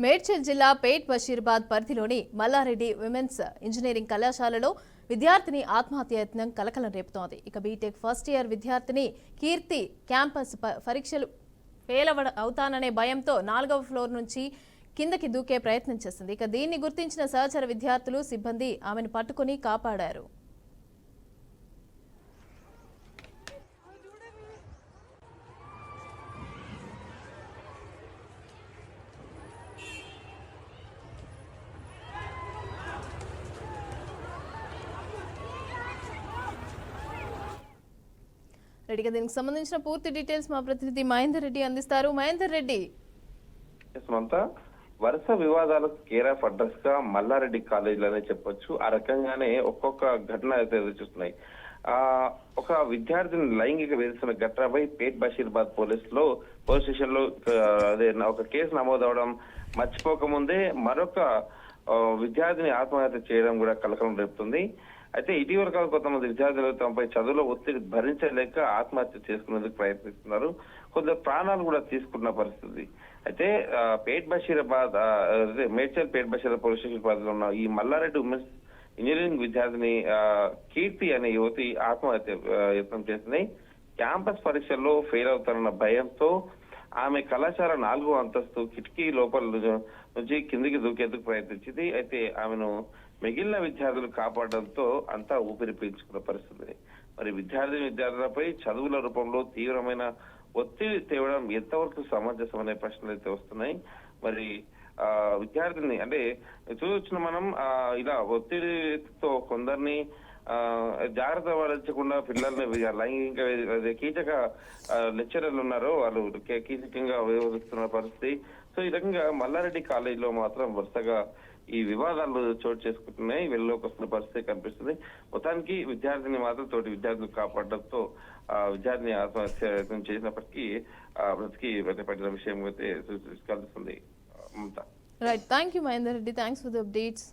మేడ్చల్ జిల్లా పేట్ బషీర్బాద్ పరిధిలోని Mallareddy women's engineering కళాశాలలో విద్యార్థిని ఆత్మహత్య యత్నం కలకలం రేపుతోంది. ఇక బీటెక్ ఫస్ట్ ఇయర్ విద్యార్థిని కీర్తి క్యాంపస్ పరీక్షలు ఫెయిల్ అవుతాననే భయంతో 4వ ఫ్లోర్ నుంచి కిందకి దూకే ప్రయత్నం చేసింది. ఇక దీన్ని గుర్తించిన సహచర విద్యార్థులు సిబ్బంది ఆమెను పట్టుకుని కాపాడారు. రెడ్డిగా దీనికి సంబంధించిన పూర్తి డీటెయిల్స్ మా ప్రతినిధి మహేందర్ రెడ్డి అందిస్తారు. మహేందర్ రెడ్డి, వరుస వివాదాలకు కేర్ ఆఫ్ అడ్రస్ గా మల్లారెడ్డి కాలేజీలోనే చెప్పొచ్చు. ఆ రకంగానే ఒక్కొక్క ఘటన అయితే ఎదురుచూస్తున్నాయి. ఒక విద్యార్థిని లైంగిక వేధిస్తున్న ఘటనపై పేట్ బషీర్బాద్ పోలీస్ స్టేషన్ లో ఒక కేసు నమోదవడం మర్చిపోకముందే మరొక విద్యార్థిని ఆత్మహత్య చేయడం కూడా కలకలం రేపుతుంది. అయితే ఇటీవల కాలం కొంతమంది విద్యార్థులు తమపై చదువులో ఒత్తిడి భరించలేక ఆత్మహత్య చేసుకునేందుకు ప్రయత్నిస్తున్నారు. కొందరు ప్రాణాలు కూడా తీసుకున్న పరిస్థితి. అయితే మేడ్చల్ పేట్ బషీర్బాద్ పోలీస్ స్టేషన్ పరిధిలో ఉన్న ఈ మల్లారెడ్డి ఉమెన్స్ ఇంజనీరింగ్ విద్యార్థిని కీర్తి అనే యువతి ఆత్మహత్య యత్నం చేసింది. క్యాంపస్ పరీక్షల్లో ఫెయిల్ అవుతారన్న భయంతో ఆమె కళాశాల 4వ అంతస్తు కిటికీ లోపల నుంచి కిందికి దూకేందుకు ప్రయత్నించింది. అయితే ఆమెను మిగిలిన విద్యార్థులు కాపాడడంతో అంతా ఊపిరి పీల్చుకున్న పరిస్థితి. మరి విద్యార్థులపై చదువుల రూపంలో తీవ్రమైన ఒత్తిడి తేవడం ఎంతవరకు సమంజసం అనే ప్రశ్నలు అయితే వస్తున్నాయి. మరి విద్యార్థిని అంటే చూడొచ్చిన మనం ఇలా ఒత్తిడితో కొందరిని జాగ్రత్త వహించకుండా పిల్లల్ని లైంగిక కీచక లెక్చరర్లు ఉన్నారో వాళ్ళు కీచకంగా వ్యవహరిస్తున్న పరిస్థితి. సో ఈ రకంగా మల్లారెడ్డి కాలేజీలో మాత్రం వరుసగా ఈ వివాదాలు చోటు చేసుకుంటున్నాయి. వెళ్ళలోకి వస్తున్న పరిస్థితి కనిపిస్తుంది. మొత్తానికి విద్యార్థిని మాత్రం తోటి విద్యార్థులు కాపాడడంతో విద్యార్థిని ఆత్మహత్య చేసినప్పటికీ బ్రతికి బయటపడిన విషయం అయితే కలుస్తుంది. Right, thank you Mahender Reddy, thanks for the updates.